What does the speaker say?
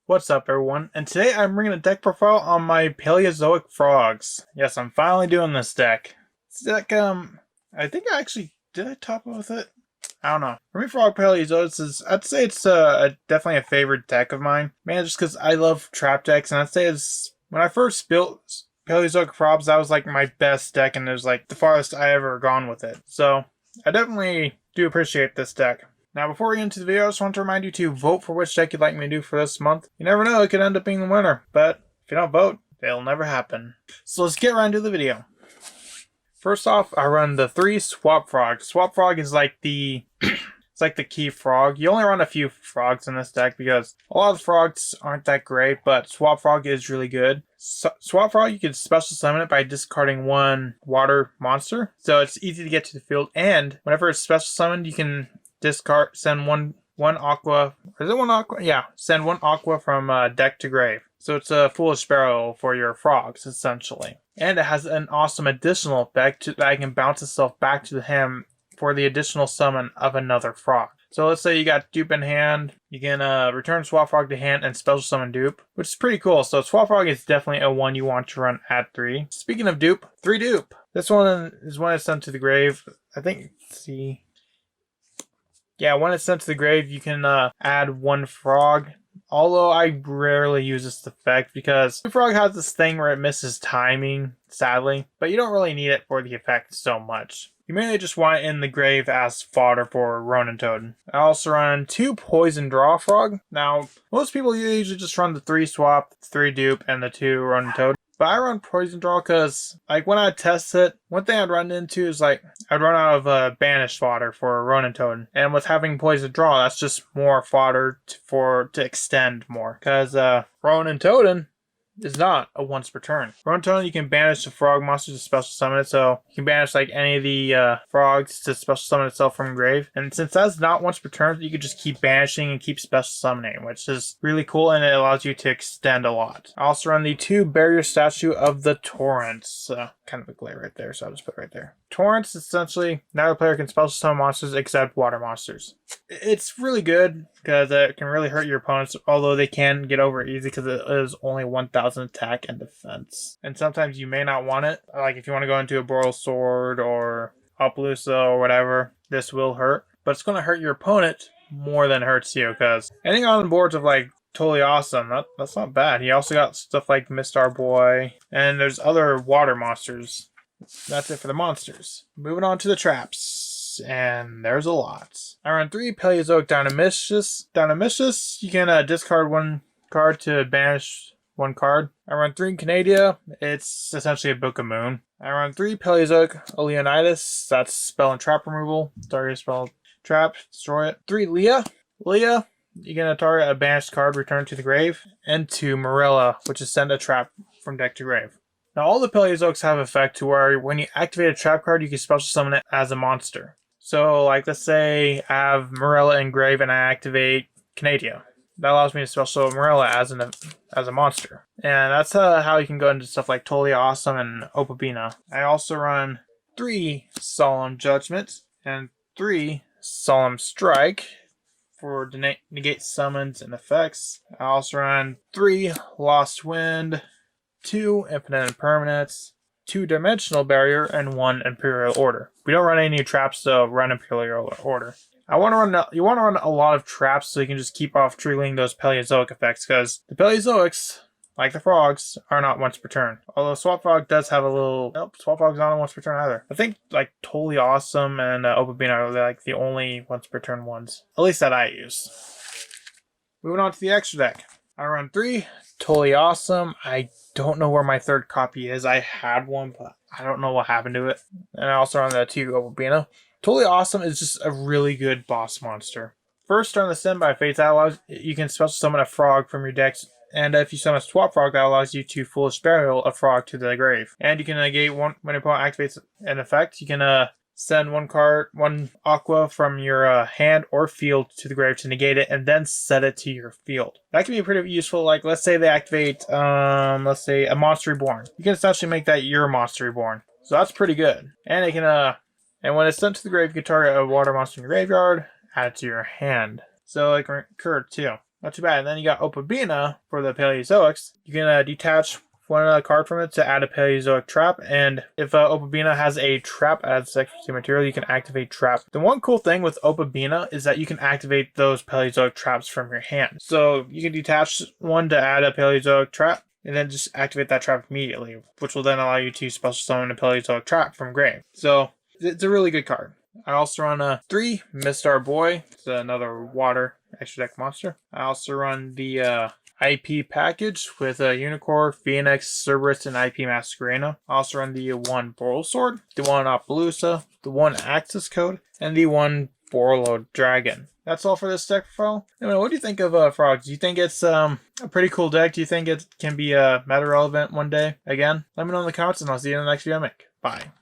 What's up, everyone? And today I'm bringing a deck profile on my Paleozoic frogs. Yes, I'm finally doing this deck. This deck, I think did I top up with it? I don't know. For me, Frog Paleozoics I'd say it's definitely a favorite deck of mine. Man, just because I love trap decks, and I'd say it's, when I first built Paleozoic frogs, that was like my best deck, and it was like the farthest I ever gone with it. So, I definitely do appreciate this deck. Now, before we get into the video, I just want to remind you to vote for which deck you'd like me to do for this month. You never know, it could end up being the winner, but if you don't vote, it'll never happen. So let's get right into the video. First off, I run the 3 Swap Frog. Swap Frog is like the it's like the key frog. You only run a few frogs in this deck because a lot of the frogs aren't that great, but Swap Frog is really good. Swap Frog, you can special summon it by discarding one water monster, so it's easy to get to the field, and whenever it's special summoned, you can send one aqua. Is it one aqua? Yeah, send one aqua from deck to grave. So it's a foolish sparrow for your frogs, essentially. And it has an awesome additional effect that it can bounce itself back to the hand for the additional summon of another frog. So let's say you got dupe in hand, you can return Swap Frog to hand and special summon dupe, which is pretty cool. So Swap Frog is definitely a one you want to run at 3. Speaking of dupe, 3 dupe. This one is when it's sent to the grave. I think, let's see. Yeah, when it's sent to the grave, you can add 1 frog. Although I rarely use this effect because the frog has this thing where it misses timing, sadly. But you don't really need it for the effect so much. You mainly just want it in the grave as fodder for Ronin Toad. I also run 2 Poison Draw Frog. Now, most people usually just run the 3 Swap, 3 Dupe, and the 2 Ronin Toad. But I run Poison Draw because, like, when I test it, one thing I'd run into is, like, I'd run out of banished fodder for Ronin Toad. And with having Poison Draw, that's just more fodder to extend more. Because Ronin Toad is not a once per turn. Ronin Toad, you can banish the frog monster to special summon it, so you can banish like any of the frogs to special summon itself from grave. And since that's not once per turn, you can just keep banishing and keep special summoning, which is really cool, and it allows you to extend a lot. I also run the 2 barrier statue of the Torrents. Kind of a glare right there, so I'll just put it right there. Torrents, essentially, neither player can special summon monsters except water monsters. It's really good because it can really hurt your opponents, although they can get over it easy because it is only 1,000 attack and defense. And sometimes you may not want it. Like if you want to go into a Boral Sword or Appaloosa or whatever, this will hurt. But it's going to hurt your opponent more than it hurts you because anything on the boards of like totally awesome, that's not bad. He also got stuff like Mistar Boy, and there's other water monsters. That's it for the monsters. Moving on to the traps, and there's a lot. I run 3 Paleozoic Dynamicious. You can discard 1 card to banish 1 card. I run 3 Canadia. It's essentially a Book of Moon. I run 3 Paleozoic Leonidas. That's spell and trap removal. Target spell, trap, destroy it. 3 Leah. You're going to target a banished card, return to the grave. And 2 Morella, which is send a trap from deck to grave. Now, all the Paleozoics have effect to where when you activate a trap card, you can special summon it as a monster. So, like, let's say I have Morella in grave and I activate Canadia. That allows me to special summon Morella as a monster. And that's how you can go into stuff like Totally Awesome and Opabina. I also run 3 Solemn Judgment and 3 Solemn Strike for negate summons and effects. I also run 3 Lost Wind, 2 Infinite Impermanence, 2 Dimensional Barrier, and 1 Imperial Order. We don't run any traps, so run Imperial Order. You want to run a lot of traps so you can just keep off triggering those Paleozoic effects, because the Paleozoics, like the frogs, are not once per turn. Although Swap Frog does have a little... Nope, Swap Frog's not a once per turn either. I think like Totally Awesome and Opabina are like the only once per turn ones. At least that I use. Moving on to the extra deck. I run 3 Totally Awesome. I don't know where my 3rd copy is. I had one, but I don't know what happened to it. And I also run the 2 Opabina. Totally Awesome is just a really good boss monster. First, turn the Sin by Fates. That allows you can special summon a frog from your decks, and if you summon a Swap Frog, that allows you to Foolish Burial a frog to the grave. And you can negate one when your opponent activates an effect. You can send 1 aqua from your hand or field to the grave to negate it, and then set it to your field. That can be pretty useful. Like, let's say they activate, let's say a Monster Reborn. You can essentially make that your Monster Reborn. So that's pretty good. And it can, and when it's sent to the grave, you can target a water monster in your graveyard, add it to your hand. So it can recur too. not too bad. And then you got Opabina for the Paleozoics. You can detach one card from it to add a Paleozoic trap, and if Opabina has a trap as secondary material, you can activate trap. The one cool thing with Opabina is that you can activate those Paleozoic traps from your hand. So you can detach one to add a Paleozoic trap, and then just activate that trap immediately, which will then allow you to special summon a Paleozoic trap from grave. So it's a really good card. I also run 3 Mistar Boy. It's another water extra deck monster. I also run the IP package with Unicorn, Phoenix, Cerberus, and IP Masquerena. I also run the 1 Boral Sword, the 1 Appaloosa, the 1 Axis Code, and the 1 Borlo Dragon. That's all for this deck profile. Anyway, what do you think of Frogs? Do you think it's a pretty cool deck? Do you think it can be meta relevant one day again? Let me know in the comments, and I'll see you in the next video I make. Bye.